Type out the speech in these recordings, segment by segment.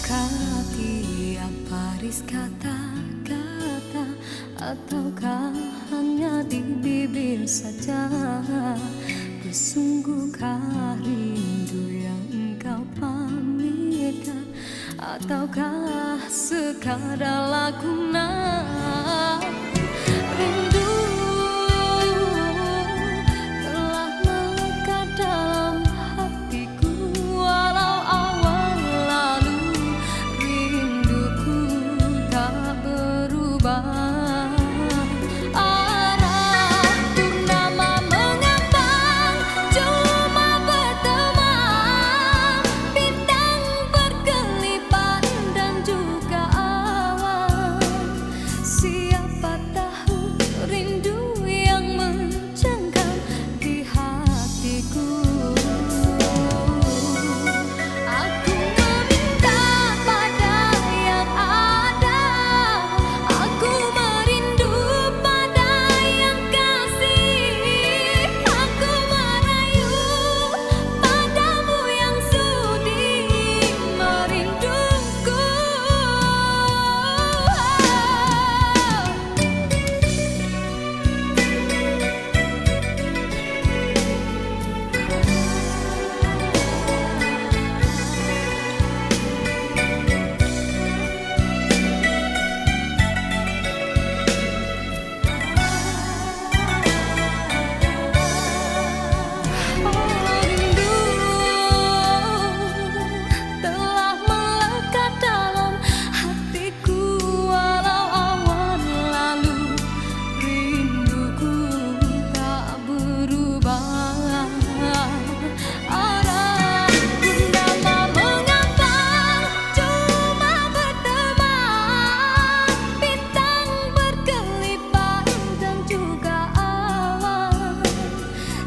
Tahukah tiap baris kata-kata, ataukah hanya di bibir saja? Bersungguhkah rindu yang engkau pamitkan, ataukah sekadar lakonan? Rindu telah melekat dalam hatiku, walau awal lalu rinduku tak berubah. Arah purnama mengambang, cuma berteman, bintang berkelipat dan juga awan. Siapa tahu rindu yang mencengkam di hatiku. Aku meminta pada yang ada, aku merindu pada yang kasih, aku merayu padamu yang sudi merinduku. Rindu telah melekat dalam hatiku, walau awan lalu rinduku tak berubah. Arah purnama mengambang, cuma berteman, bintang berkelipat dan juga awan.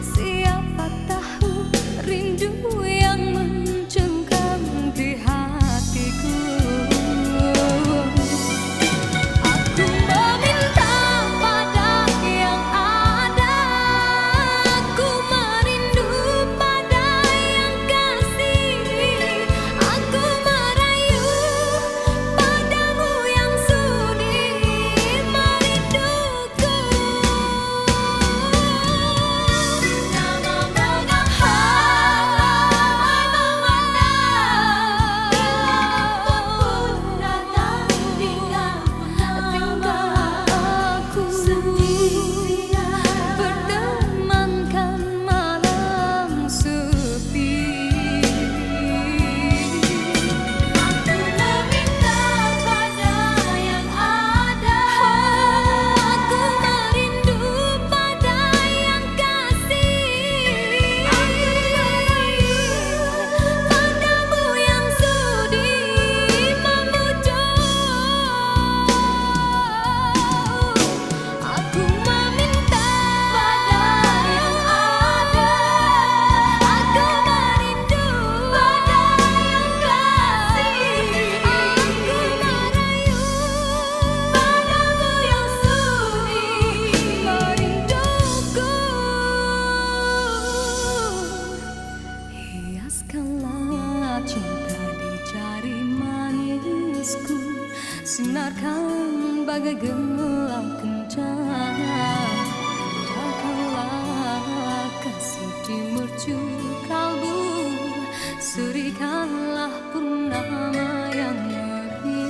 Siapa tahu rindu yang mencengkam di hatiku. Aku meminta pada yang ada, aku merindu pada yang kasih, aku merayu padamu yang sudi merinduku. Nama aku bertemankan malam sepi. Aku meminta pada yang ada, aku merindu pada yang kasih, aku merayu padamu yang sudi memujuk. Aku meminta pada yang ada, aku merindu pada yang kasih, aku merayu padamu yang sudi merinduku. Hiaskanlah cinta di jari manisku, sinarkan bagai gelang kencana. Indahkanlah kasih di mercu kalbu, serikanlah purnama yang merindu.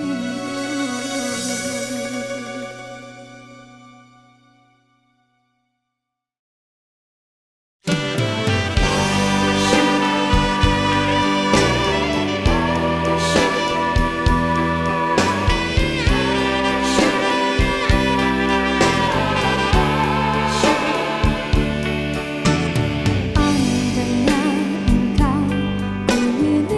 Andainya engkau memilih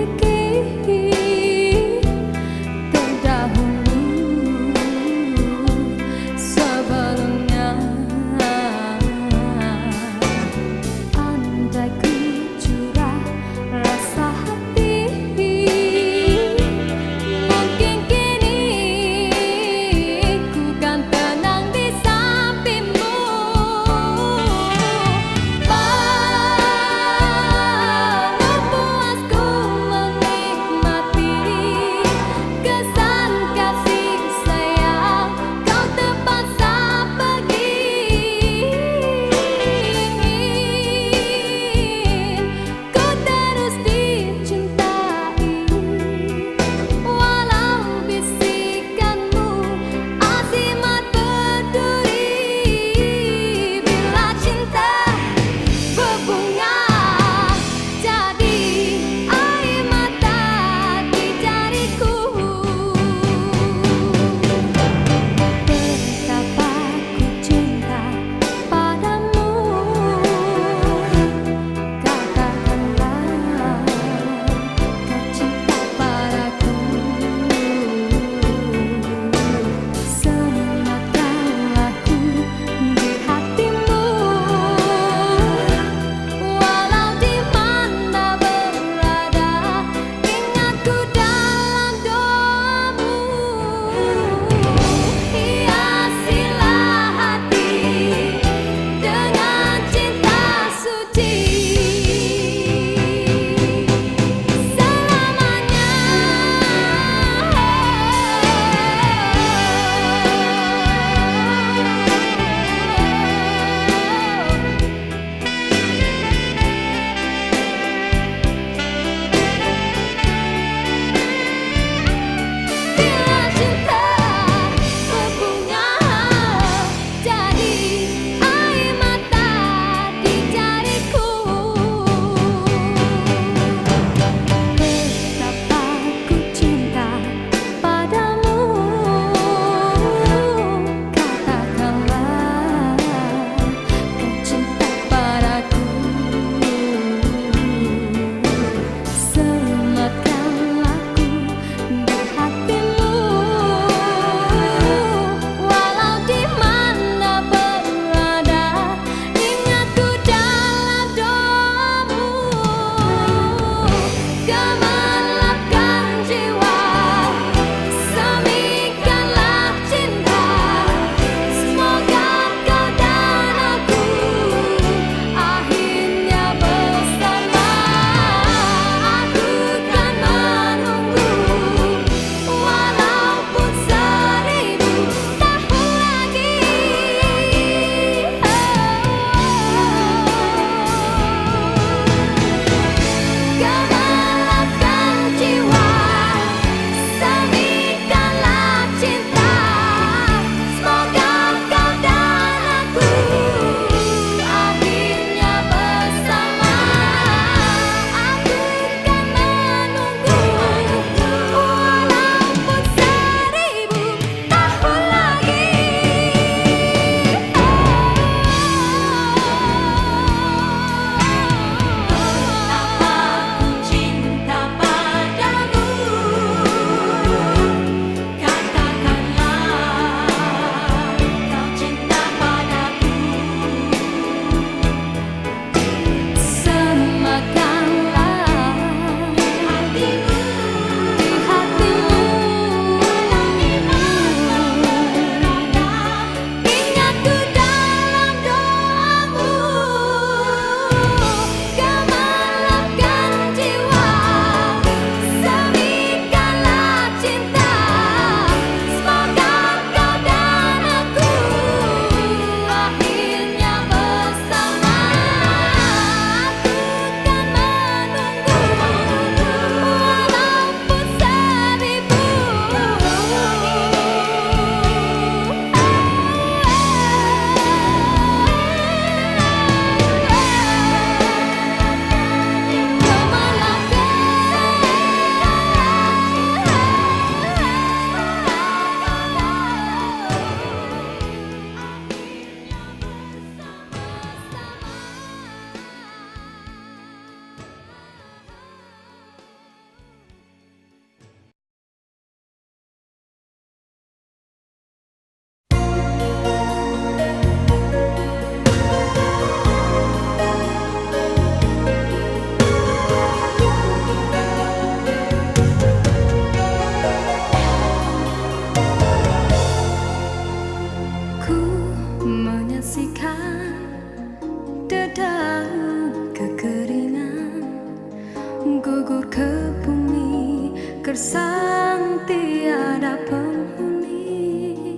gersang tiada penghuni,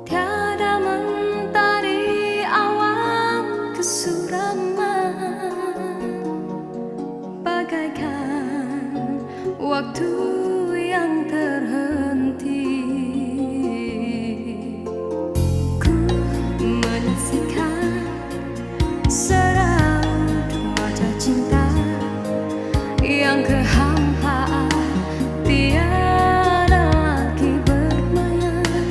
tiada mentari awan kesuraman, bagaikan waktu yang terhenti. Ku menyaksikan seraut wajah cinta yang kehampaan, tiada lagi bermain.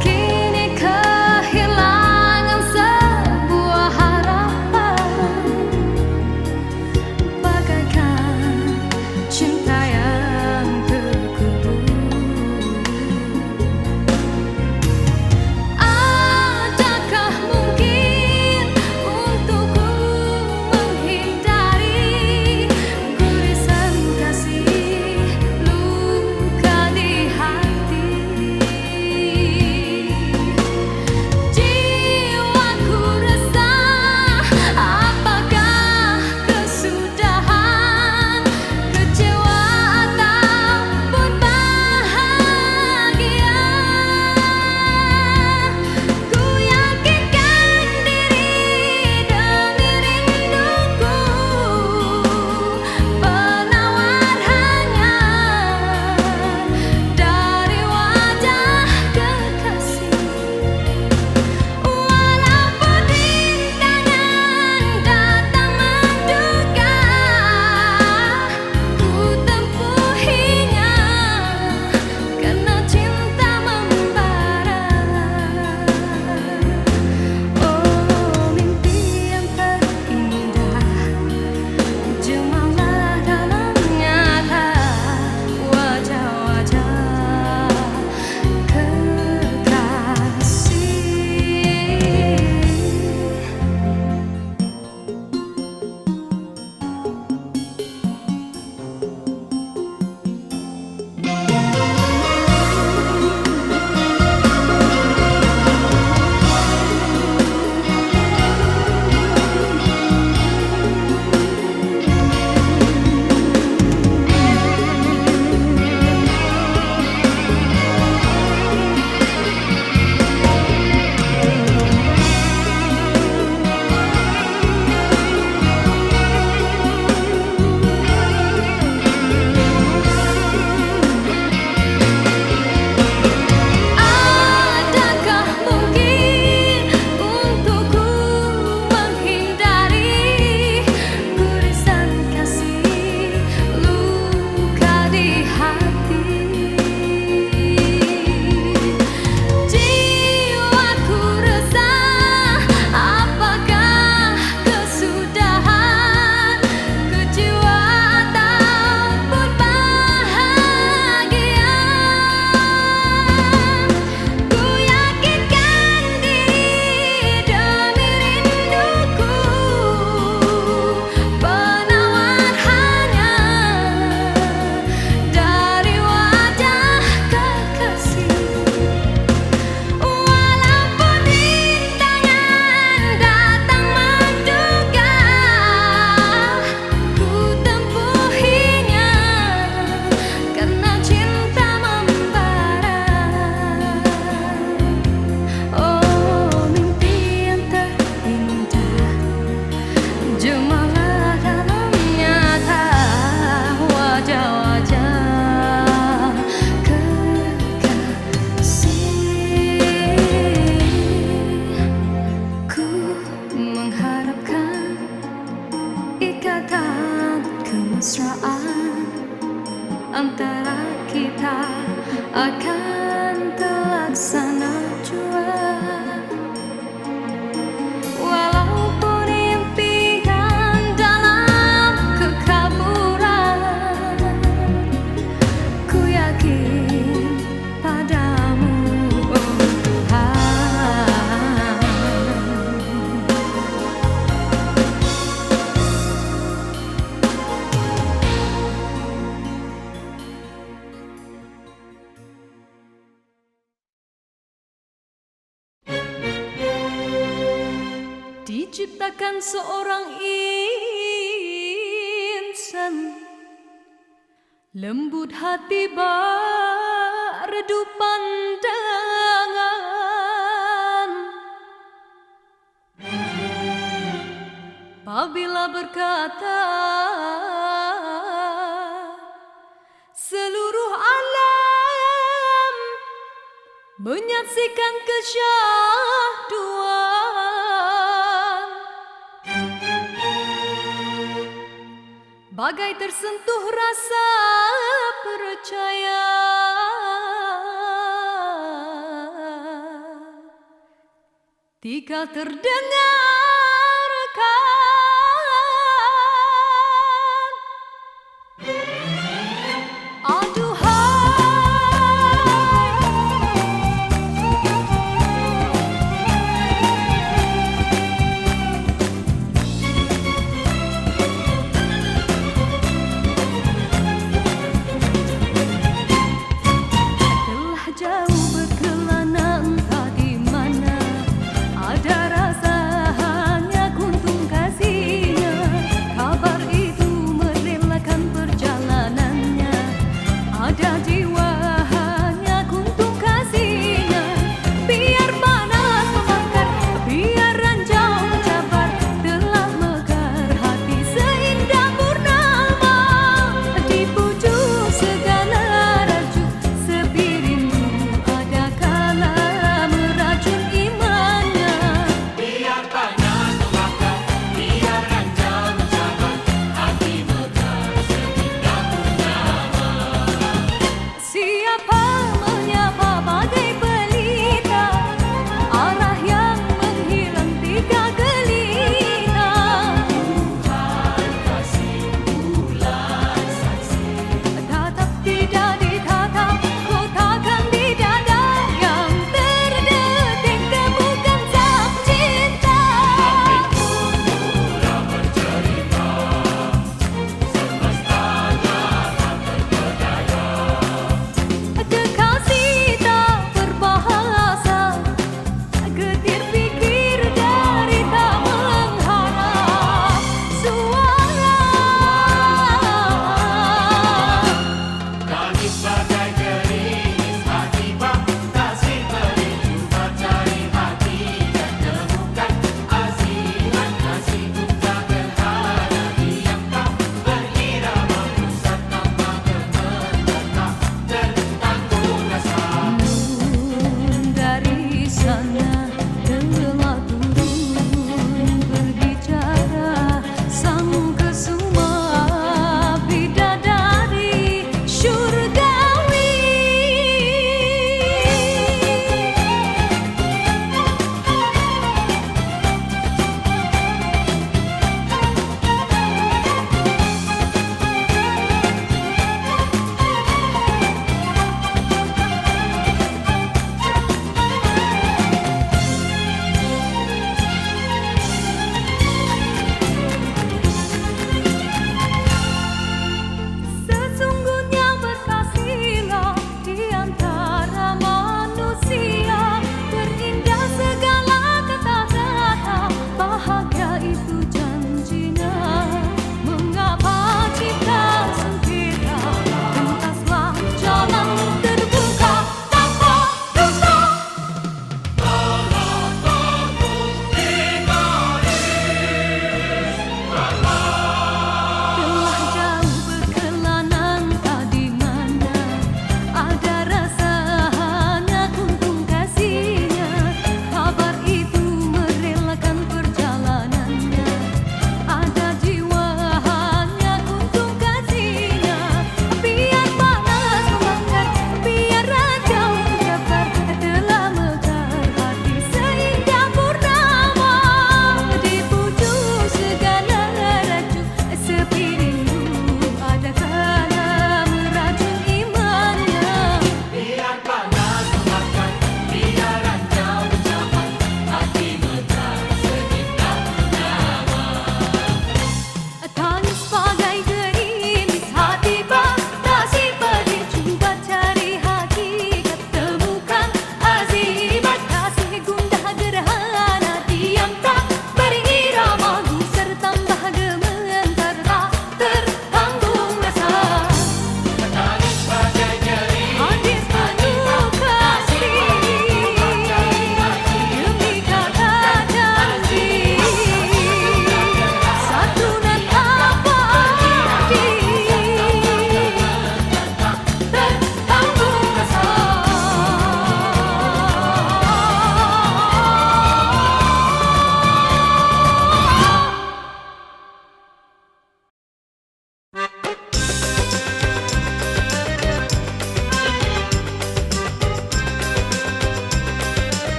Kini kehilangan sebuah harapan, bagaikan cinta yang terkubur. Adakah mungkin untukku menghindari gurisan kasih luka di hati? Jiwaku resah, apakah kesudahan, kecewa ataupun bahagia? Ku yakinkan diri demi rinduku, penawar hanya dari wajah kekasih. Walaupun rintangan datang menduga, ku tempuhinya karena cinta membara. Oh, mimpi yang terindah, jemalah dalam nyata wajah-wajah kekasih. Adakah mungkin untukku menghindari gurisan kasih luka di hati? Jiwaku resah, apakah kesudahan, kecewa ataupun bahagia? Ku yakinkan diri demi rinduku, penawar hanya dari wajah kekasih. Walaupun rintangan datang menduga, ku tempuhinya karena cinta membara. Oh, mimpi yang terindah, jemalah dalam nyata wajah-wajah kekasih. Ku mengharapkan ikatan kemesraan antara kita akan terlaksana jua. Walaupun impian dalam kekaburan, ku yakin padamu, oh Tuhan. Diciptakan seorang Lembut hati berredup pandangan, apabila berkata seluruh alam menyaksikan kesyahduan, bagai tersentuh rasa percaya. Tika terdengarkan, telah jauh berkelana entah di mana ada rasa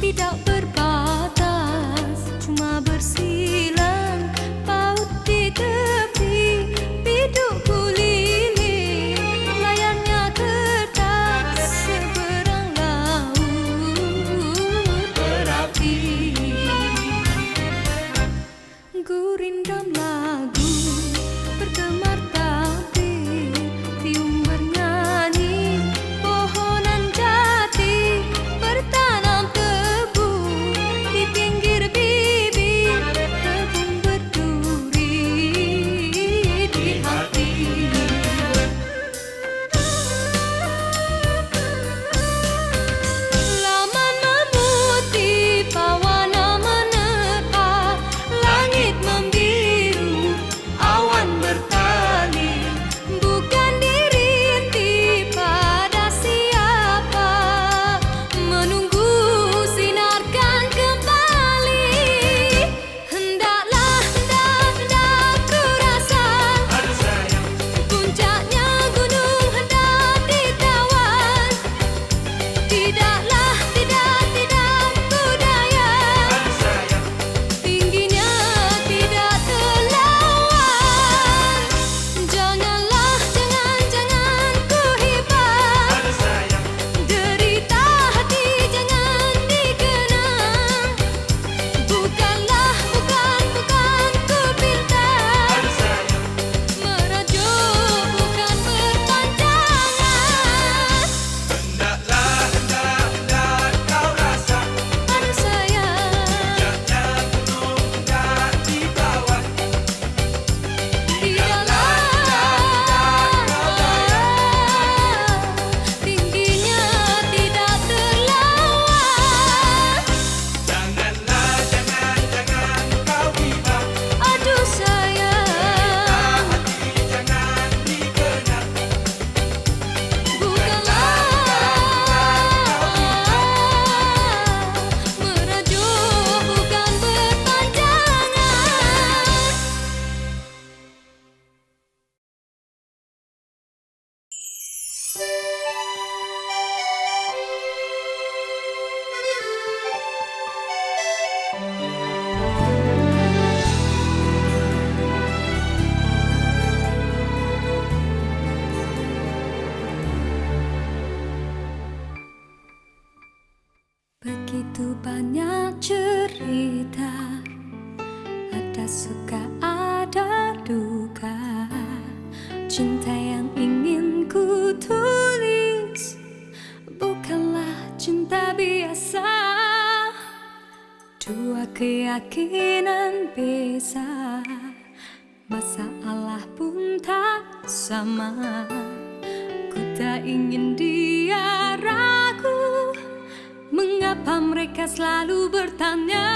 tidak berbatas, cuma bersilang paut di tepi biduk lili. Layarnya kertas seberang laut berapi. Gurindam lagu bergemar tabir, tiung bernyanyi, pohonan jati bertanam tebu di pinggir bibir, kebun berduri di hati. Laman memutih, pawana menerpa, langit membiru, awan bertali. Bukan dirintih pada siapa, menunggu sinarkan kembali. Hendaklah, hendak ku rasa, puncaknya gunung hendak ditawan. Tidaklah, tidak ku daya, tingginya tidak terlawan. Janganlah, jangan ku hibah, derita hati jangan dikenang. Bukanlah, bukan ku pinta, merajuk bukan berpanjangan. Hendaklah kau rasa, Aduh sayang, puncaknya gunung hendak ditawan. tingginya tidak terlawan. Janganlah kau hibah, Aduh sayang, hati jangan dikenang. bukanlah merajuk bukan berpanjangan. Begitu banyak cerita, ada suka ada duka. Cinta yang ingin ku tulis bukanlah cinta biasa. Dua keyakinan beza, masalah pun tak sama. Ku tak ingin dia ragu, mengapa mereka selalu bertanya.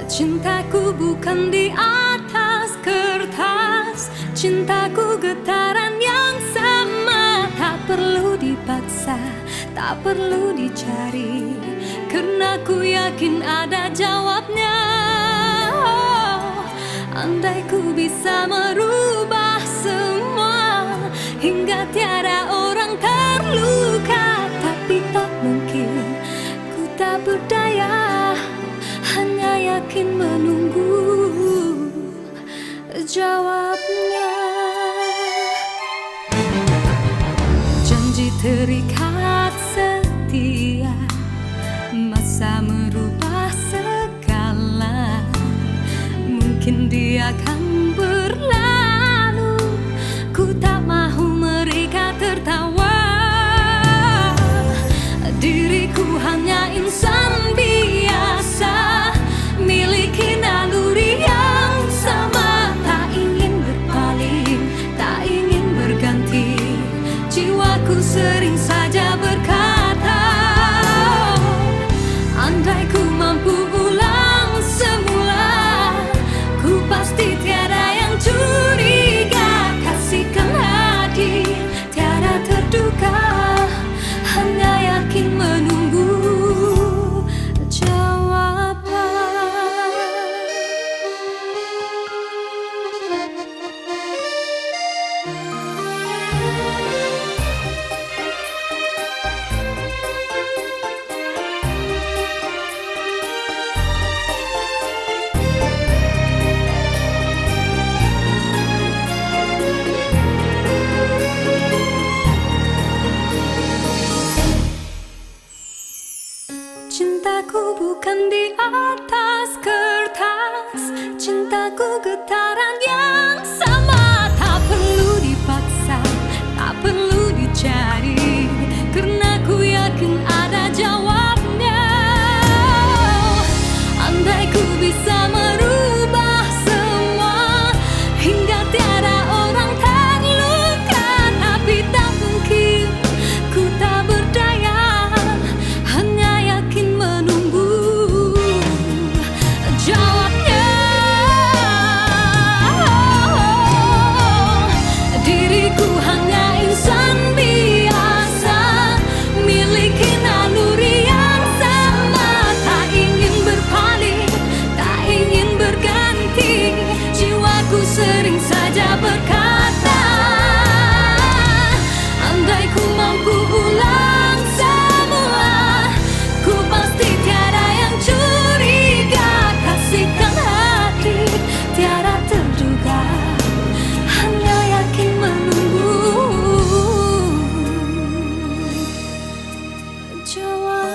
Cintaku bukan di atas kertas, cintaku getaran yang sama. Tak perlu dipaksa, tak perlu dicari, karena ku yakin ada jawabnya. Oh, andai ku bisa merubah semua hingga tiada orang terluka, tapi tak mungkin, ku tak berdaya, hanya yakin menunggu jawabnya. Janji terikat setia, masa merubah segala. Mungkin dia akan berlalu, ku tak mahu mereka tertawa. Diriku hanya insan biasa, miliki naluri yang sama. Tak ingin berpaling, tak ingin berganti, jiwaku sering saja berkata, andai ku mampu ulang semula, ku pasti tiada yang curiga. Kasihkan hati, tiada terduga, hanya yakin menunggu jawaban. tuliskan di atas kertas. Cintaku getaran yang sama, tak perlu dipaksa, tak perlu dicari, karena ku yakin ada jawabnya. Andai ku bisa merubah semua hingga tiada orang terluka, tapi tak mungkin, ku tak berdaya, hanya yakin menunggu jawabnya. Diriku hanya insan biasa, miliki naluri yang sama, tak ingin berpaling, tak ingin berganti. Jiwaku sering saja berkata, andai ku mampu ulang semua, ku pasti tiada yang curiga. Kasihkan hati tiada terduga, hanya yakin menunggu jawaban.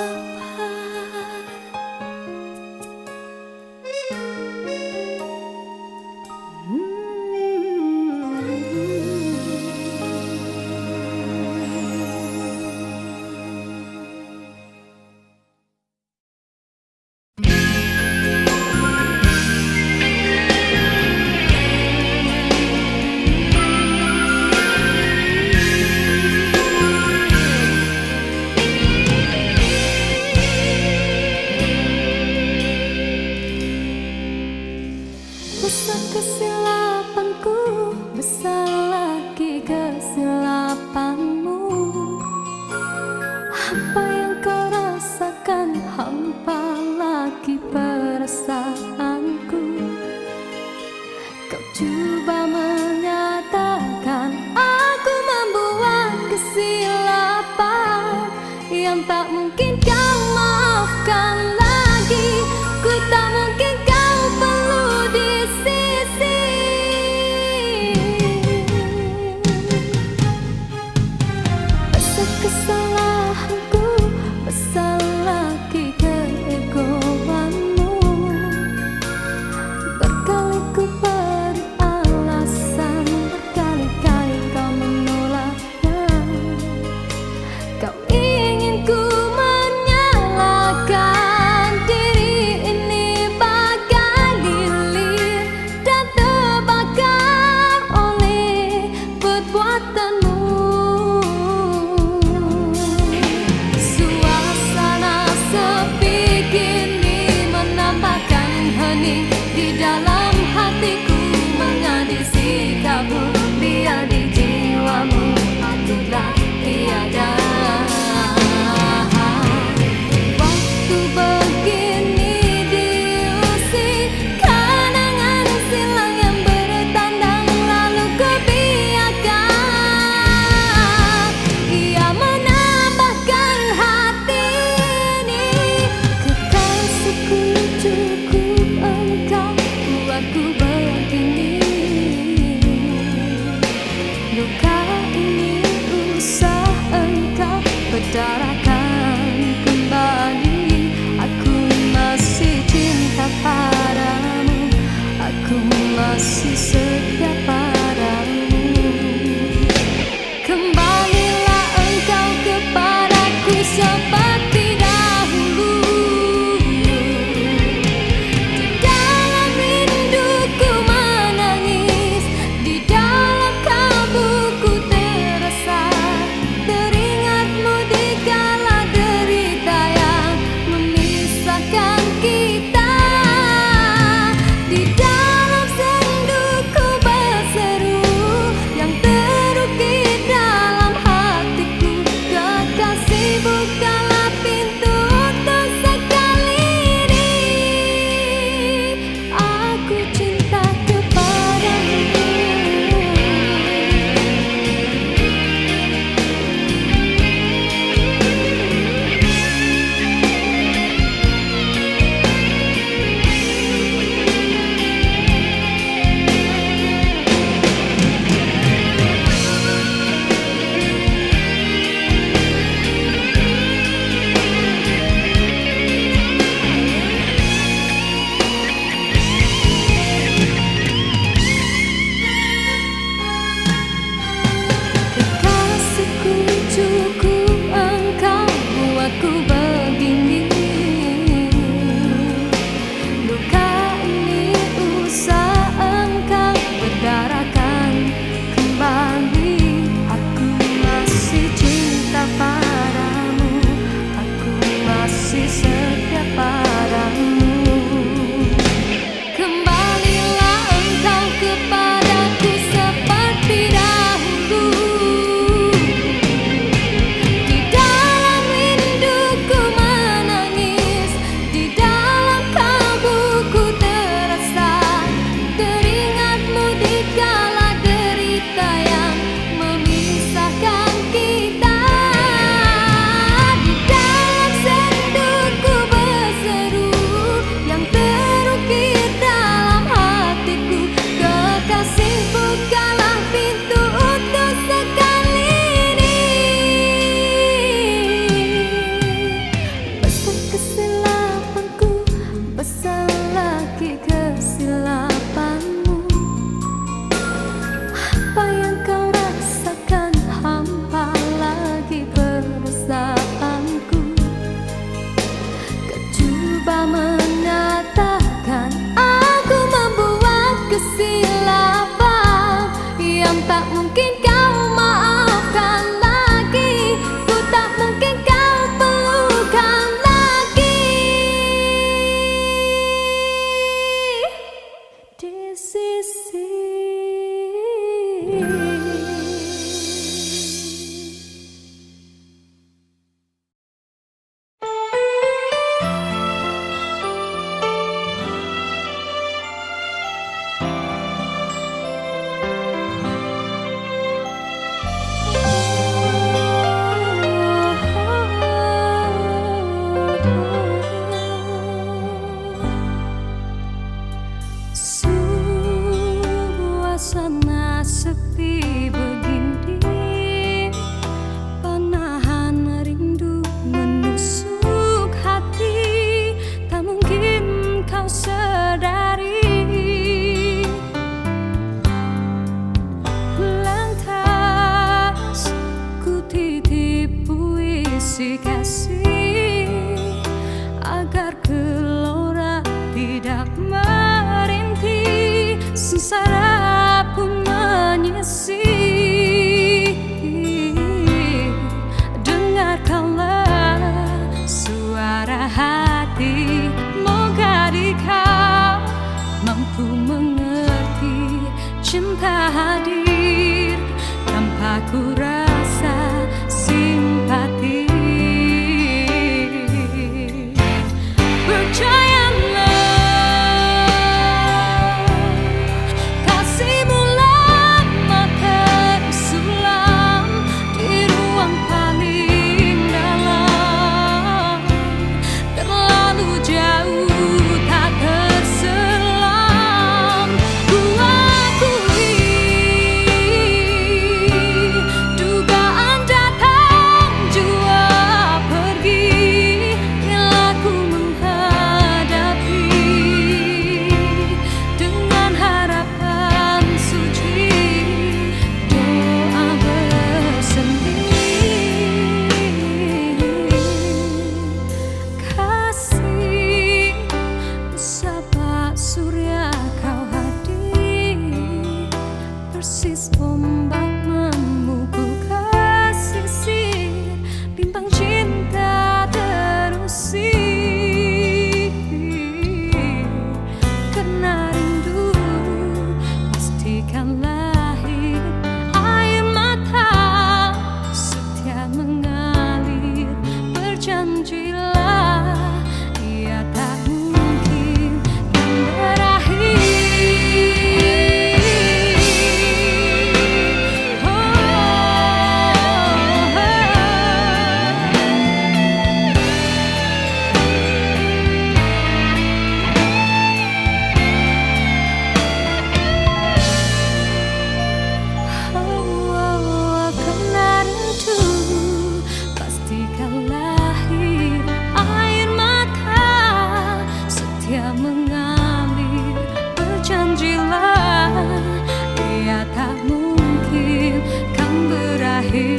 Besar kesilapanku, besar lagi kesilapanmu. Apa yang kau rasakan, hampa lagi perasaanku. Kau coba menyatakan aku membuat kesilapan yang tak mungkin kau maafkan lagi. Ku tak mungkin kau perlu di sisi. Besar kesalahanku, besar lagi keegoanmu. Berkali ku beri alasan, berkali-kali kau menolaknya. Kau ingin ku menyalahkan diri ini bagai lilin dan terbakar oleh perbuatanmu. kasih agar gelora tidak merintih, sengsara pun menyisih. Dengarkanlah suara hati, moga kau mampu mengerti. Cinta hadir tanpa ku rasa simpati. Persis ombak memukul ke sisir, bintang cinta terusir. Karena rindu pastikan lahir, air mata setia mengalir. Berjanjilah ia tak mungkin kan berakhir. Mengalir, berjanjilah ia tak mungkin kan berakhir.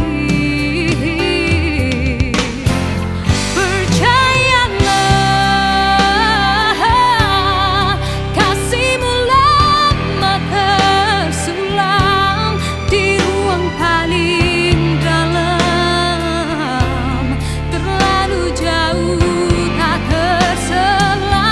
Percayalah, kasihmu lama tersulam di ruang paling dalam, terlalu jauh tak terselam.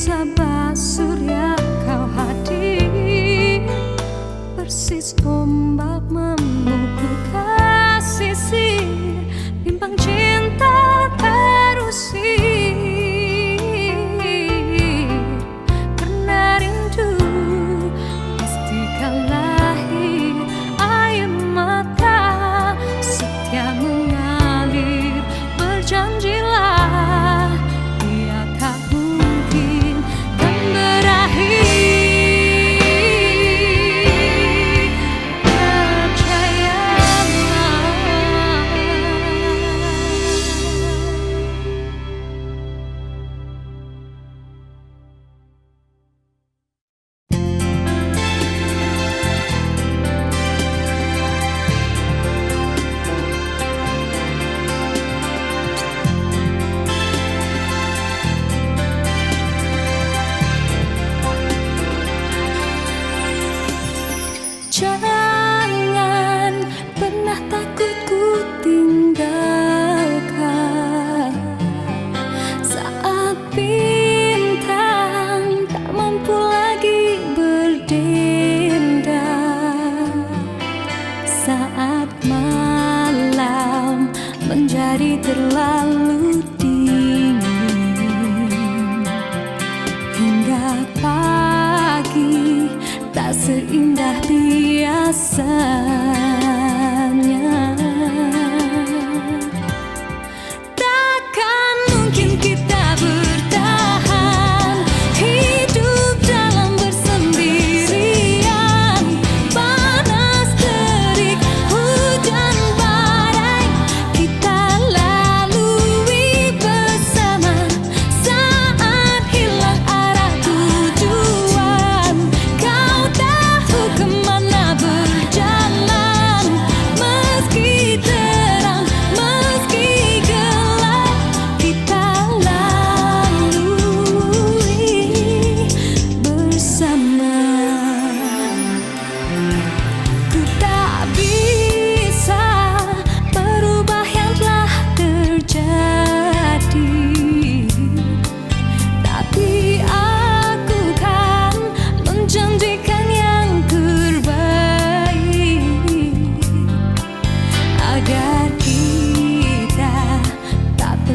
Sabah surya kau hadir, persis ombak memukul ke sisir, bimbang cinta terusir. Karena rindu pastikan lahir, air mata setia mengalir. Berjanjilah ia tak mungkin kan berakhir.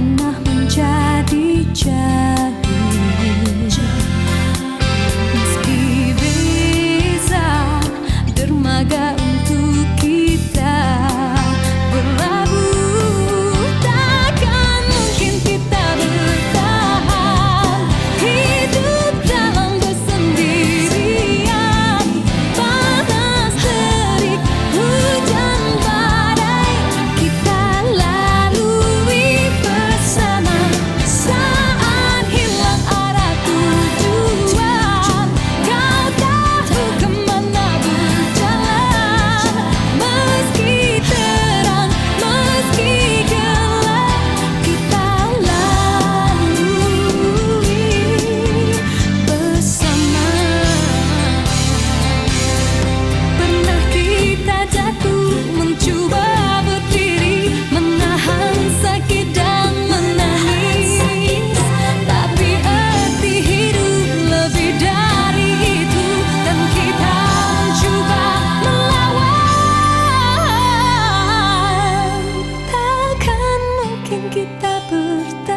pernah menjadi jadi. Meski beza dermaga untuk kita berlabuh, takkan mungkin kita bertahan hidup dalam bersendirian. Panas terik, hujan badai, kita lalui bersama. Saat hilang arah tujuan, kau tahu kemana berjalan. Meski terang, meski gelap, kita lalui bersama. Pernah kita jatuh, mencoba berdiri, menahan sakit dan menangis. Tapi arti hidup lebih dari itu, dan kita mencoba melawan. Takkan mungkin kita bertahan